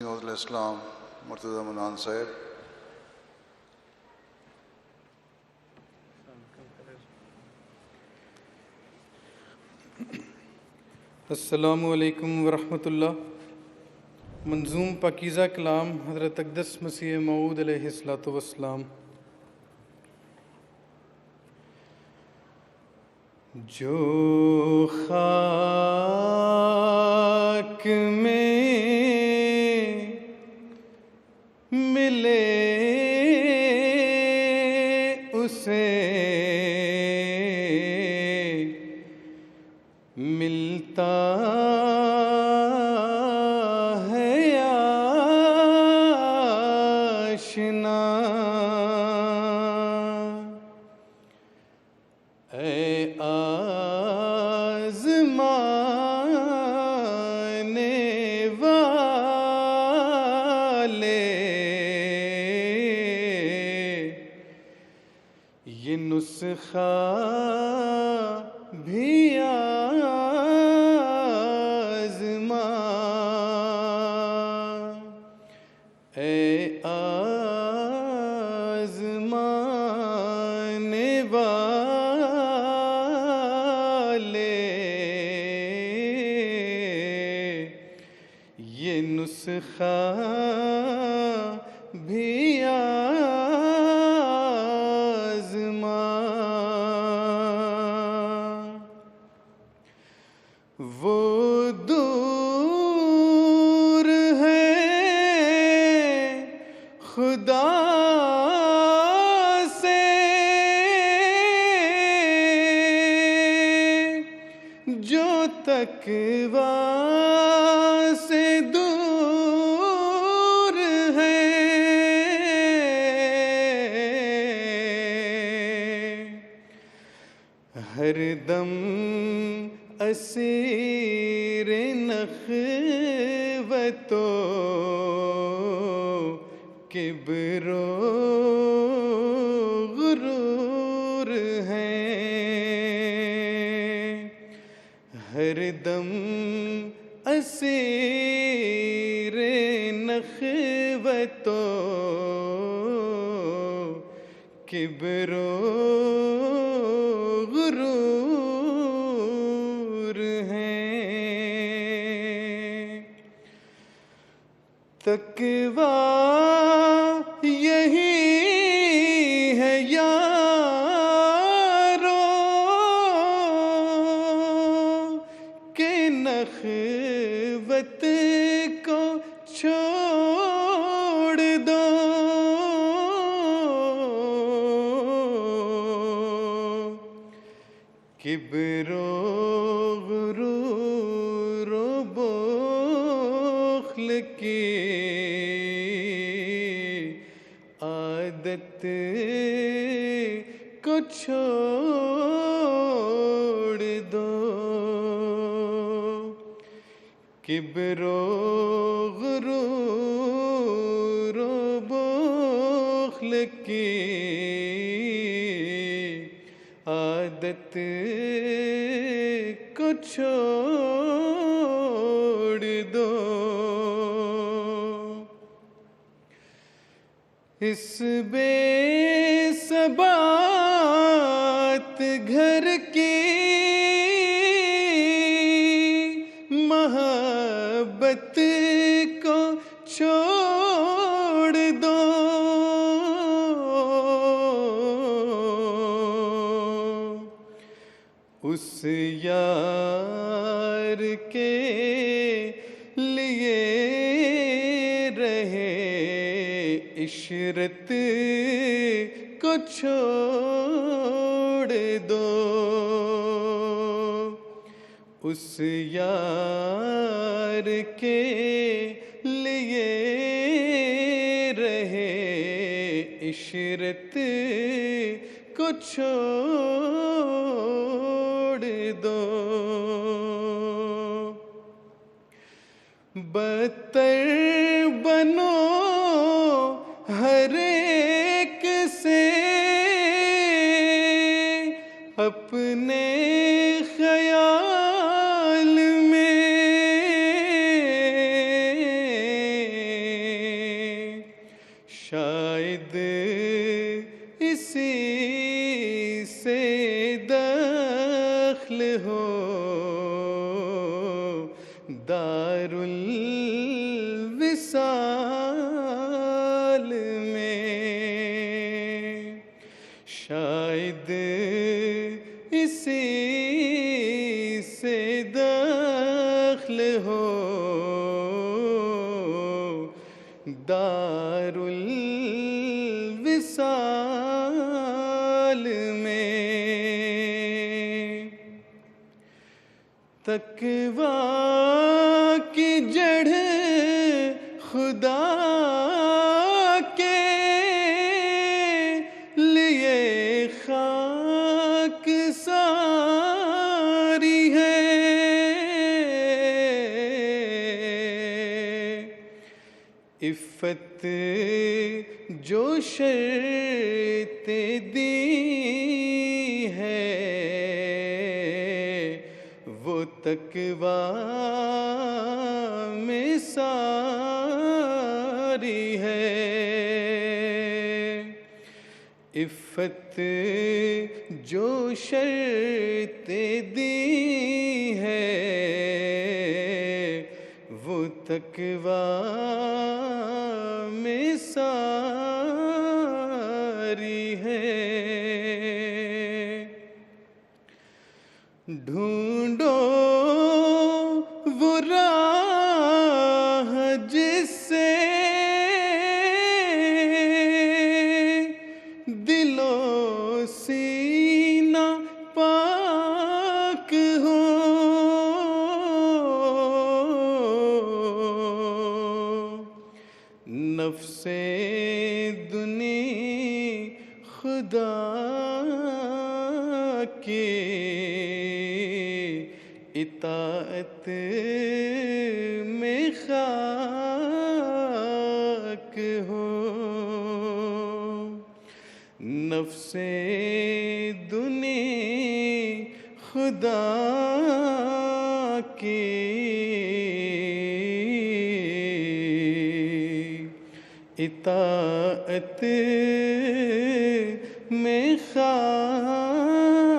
السلام مرتضی منان صاحب. السلام علیکم ورحمۃ اللہ. منظوم پاکیزہ کلام حضرت اقدس مسیح موعود علیہ الصلوۃ والسلام. جو خاک میں ملے اسے ملتا ہے آشنا. اے آزمانے والے یہ نسخہ بھی آزما. اے آزمانے والے یہ نسخہ بھی آزما. وہ دور ہے خدا سے جو تقویٰ سے دور ہے. ہر دم اسیر نخوت و کبر و غرور ہیں. ہر دم اسیر نخوت و کبر و غرور ہیں. تقویٰ یہی ہے یارو کہ نخوت کو چھوڑ دو. کبر و غرور و بخل کی عادت کو چھوڑ دو. کبر و غرور و بخل کی عادت کو چھوڑ دو. اس بے ثبات گھر کی محبت کو چھوڑ دو. اس یار کے لیے رہے عشرت کو چھوڑ دو. اس یار کے لیے رہے عشرت کو چھوڑ دو. بدتر بنو ہر ایک سے اپنے خیال میں. شاید اسی سے دخل ہو دار الوصال میں، شاید اسی سے دخل ہو دار الوصال میں، تقویٰ کی جڑ خدا کے لیے خاک ساری ہے، عفت جو شرط دی ہے وہ تقویٰ میں ساری ہے، عفت جو شرط دی ہے وہ تقویٰ میں ساری ہے، ڈھونڈو وہ راہ جس سے دل و سینہ پاک ہو، نفس دنی خدا کی اطاعت میں خاک ہو، نفس دنی خدا کی اطاعت میں خاک